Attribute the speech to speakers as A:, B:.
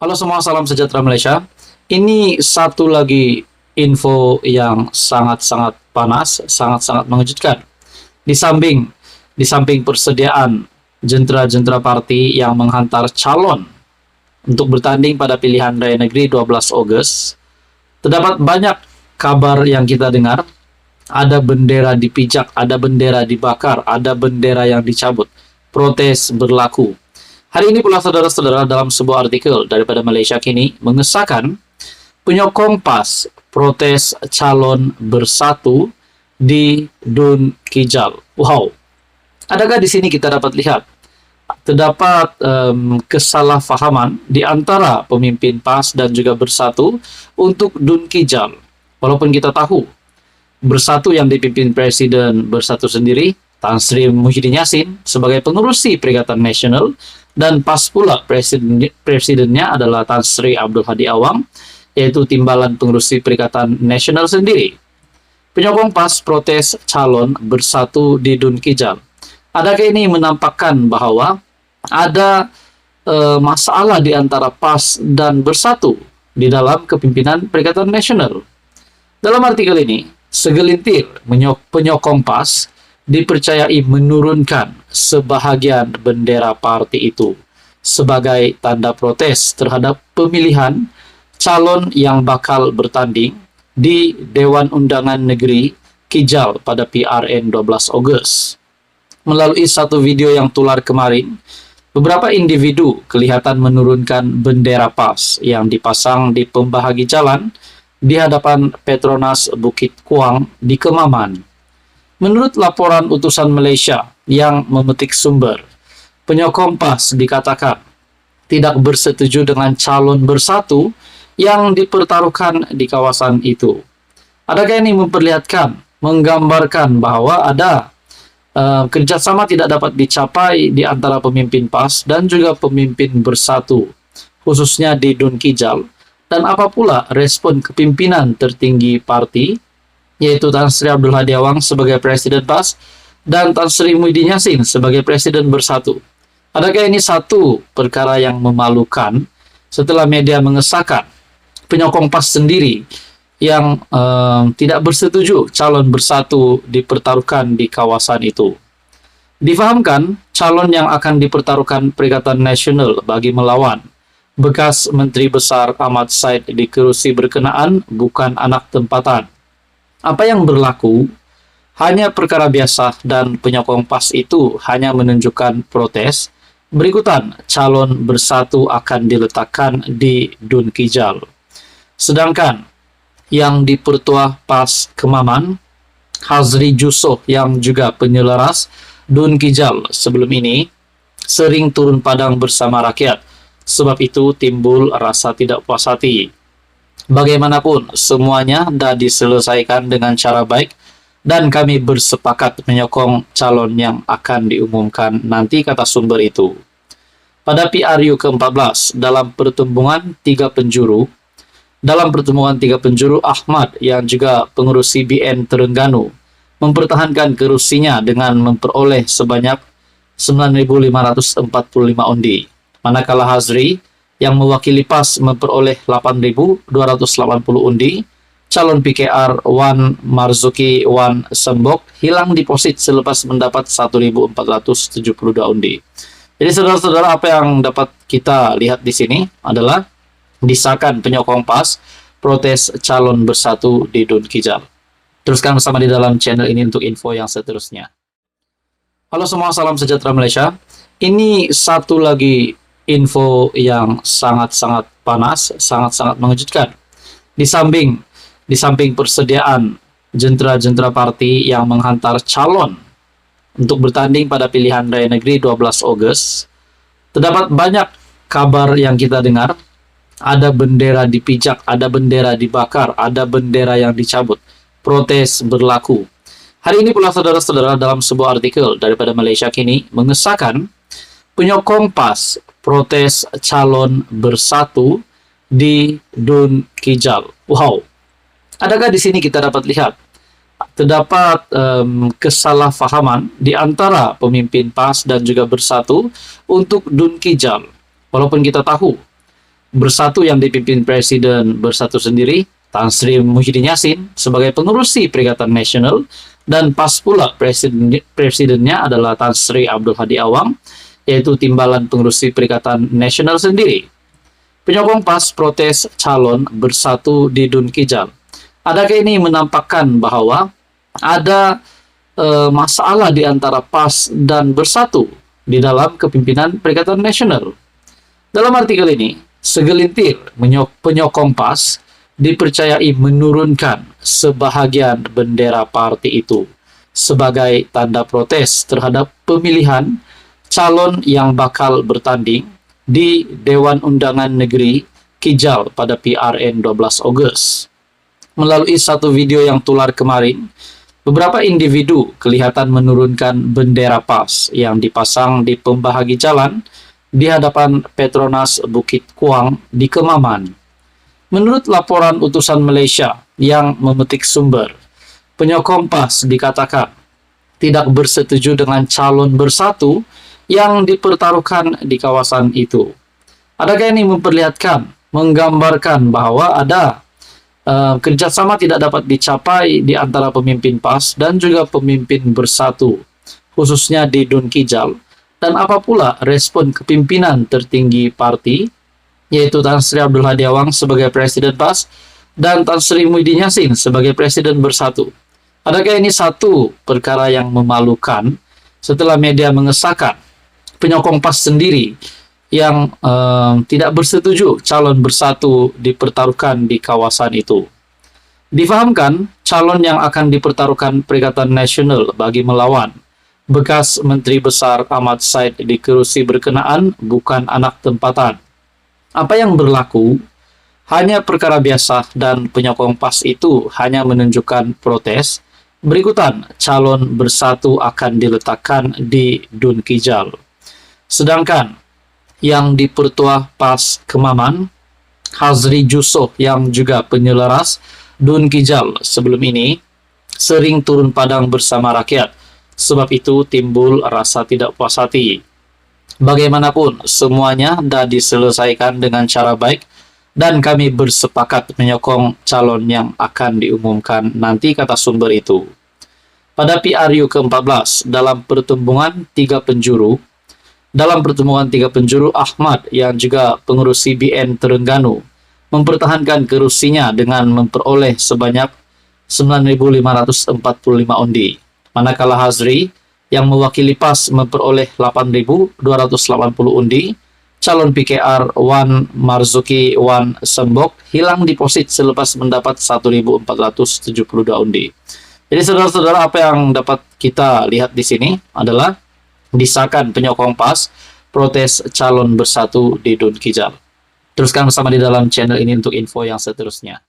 A: Halo semua, salam sejahtera Malaysia. Ini satu lagi info yang sangat-sangat panas, sangat-sangat mengejutkan. Di samping persediaan jentera-jentera parti yang menghantar calon untuk bertanding pada pilihan raya negeri 12 Ogos, terdapat banyak kabar yang kita dengar. Ada bendera dipijak, ada bendera dibakar, ada bendera yang dicabut. Protes berlaku. Hari ini pula saudara-saudara, dalam sebuah artikel daripada Malaysia Kini mengesahkan penyokong PAS protes calon bersatu di Dun Kijal. Wow. Adakah di sini kita dapat lihat terdapat kesalahfahaman di antara pemimpin PAS dan juga bersatu untuk Dun Kijal. Walaupun kita tahu bersatu yang dipimpin Presiden Bersatu sendiri, Tan Sri Muhyiddin Yassin, sebagai pengurusi Perikatan Nasional, dan PAS pula presidennya adalah Tan Sri Abdul Hadi Awang, yaitu timbalan pengurusi Perikatan Nasional sendiri. Penyokong PAS protes calon bersatu di Dun Kijal. Adakah ini menampakkan bahwa ada masalah di antara PAS dan bersatu di dalam kepimpinan Perikatan Nasional? Dalam artikel ini, segelintir penyokong PAS dipercayai menurunkan sebahagian bendera parti itu sebagai tanda protes terhadap pemilihan calon yang bakal bertanding di Dewan Undangan Negeri Kijal pada PRN 12 Ogos. Melalui satu video yang tular kemarin, beberapa individu kelihatan menurunkan bendera PAS yang dipasang di pembahagi jalan di hadapan Petronas Bukit Kuang di Kemaman. Menurut laporan utusan Malaysia yang memetik sumber, penyokong PAS dikatakan tidak bersetuju dengan calon bersatu yang dipertaruhkan di kawasan itu. Adakah ini menggambarkan bahwa ada kerjasama tidak dapat dicapai di antara pemimpin PAS dan juga pemimpin bersatu, khususnya di Dun Kijal? Dan apa pula respon kepimpinan tertinggi parti, yaitu Tan Sri Abdul Hadi Awang sebagai Presiden PAS dan Tan Sri Muhyiddin Yassin sebagai Presiden Bersatu? Adakah ini satu perkara yang memalukan setelah media mengesahkan penyokong PAS sendiri yang tidak bersetuju calon bersatu dipertaruhkan di kawasan itu? Difahamkan calon yang akan dipertaruhkan Perikatan Nasional bagi melawan bekas Menteri Besar Ahmad Said di kerusi berkenaan bukan anak tempatan. Apa yang berlaku hanya perkara biasa dan penyokong PAS itu hanya menunjukkan protes. Berikutan calon bersatu akan diletakkan di Dun Kijal. Sedangkan yang di Pertua PAS Kemaman, Hazri Jusoh yang juga penyelaras Dun Kijal sebelum ini sering turun padang bersama rakyat. Sebab itu timbul rasa tidak puas hati. Bagaimanapun, semuanya dah diselesaikan dengan cara baik dan kami bersepakat menyokong calon yang akan diumumkan nanti, kata sumber itu. Pada PRU ke-14, dalam pertemuan tiga penjuru, Ahmad yang juga pengurus CBN Terengganu mempertahankan kerusinya dengan memperoleh sebanyak 9.545 undi. Manakala Hazri yang mewakili PAS memperoleh 8.280 undi. Calon PKR Wan Marzuki Wan Sembok hilang di posit selepas mendapat 1.472 undi. Jadi saudara-saudara, apa yang dapat kita lihat di sini adalah disahkan penyokong PAS protes calon bersatu di Dun Kijal. Teruskan bersama di dalam channel ini untuk info yang seterusnya. Halo semua, salam sejahtera Malaysia. Ini satu lagi info yang sangat-sangat panas, sangat-sangat mengejutkan. Di samping persediaan jentera-jentera parti yang menghantar calon untuk bertanding pada pilihan raya negeri 12 Ogos, terdapat banyak kabar yang kita dengar. Ada bendera dipijak, ada bendera dibakar, ada bendera yang dicabut. Protes berlaku. Hari ini pula saudara-saudara, dalam sebuah artikel daripada Malaysia Kini mengesahkan penyokong PAS protes calon bersatu di Dun Kijal. Wow. Adakah di sini kita dapat lihat terdapat kesalahfahaman di antara pemimpin PAS dan juga bersatu untuk Dun Kijal? Walaupun kita tahu Bersatu yang dipimpin Presiden Bersatu sendiri, Tan Sri Muhyiddin Yassin sebagai pengurusi Perikatan Nasional, dan PAS pula presidennya adalah Tan Sri Abdul Hadi Awang, yaitu timbalan pengurusi Perikatan Nasional sendiri. Penyokong PAS protes calon Bersatu di Dunkijal. Adakah ini menampakkan bahwa ada masalah di antara PAS dan Bersatu di dalam kepimpinan Perikatan Nasional? Dalam artikel ini, segelintir penyokong PAS dipercayai menurunkan sebahagian bendera parti itu sebagai tanda protes terhadap pemilihan calon yang bakal bertanding di Dewan Undangan Negeri Kijal pada PRN 12 Ogos. Melalui satu video yang tular kemarin, beberapa individu kelihatan menurunkan bendera PAS yang dipasang di pembahagi jalan di hadapan Petronas Bukit Kuang di Kemaman. Menurut laporan utusan Malaysia yang memetik sumber, penyokong PAS dikatakan tidak bersetuju dengan calon Bersatu yang dipertaruhkan di kawasan itu. Adakah ini menggambarkan bahwa ada kerjasama tidak dapat dicapai di antara pemimpin PAS dan juga pemimpin Bersatu, khususnya di Dunkijal? Dan apa pula respon kepimpinan tertinggi parti, yaitu Tan Sri Abdul Hadi Awang sebagai Presiden PAS dan Tan Sri Muhyiddin Yassin sebagai Presiden Bersatu? Adakah ini satu perkara yang memalukan setelah media mengesahkan penyokong PAS sendiri yang tidak bersetuju calon Bersatu dipertaruhkan di kawasan itu? Difahamkan, calon yang akan dipertaruhkan Perikatan Nasional bagi melawan bekas Menteri Besar Ahmad Said di kerusi berkenaan bukan anak tempatan. Apa yang berlaku hanya perkara biasa dan penyokong PAS itu hanya menunjukkan protes. Berikutan, calon Bersatu akan diletakkan di Dunkijal. Sedangkan yang di Pertua PAS Kemaman, Hazri Jusoh yang juga penyelaras Dunkijal sebelum ini sering turun padang bersama rakyat. Sebab itu timbul rasa tidak puas hati. Bagaimanapun, semuanya dah diselesaikan dengan cara baik dan kami bersepakat menyokong calon yang akan diumumkan nanti, kata sumber itu. Pada PRU ke-14, dalam pertemuan tiga penjuru, Ahmad yang juga pengurus CBN Terengganu mempertahankan kerusinya dengan memperoleh sebanyak 9.545 undi. Manakala Hazri yang mewakili PAS memperoleh 8.280 undi. Calon PKR Wan Marzuki Wan Sembok hilang di posit selepas mendapat 1.472 undi. Jadi saudara-saudara, apa yang dapat kita lihat di sini adalah disahkan penyokong PAS protes calon Bersatu di Dunkijal. Teruskan bersama di dalam channel ini untuk info yang seterusnya.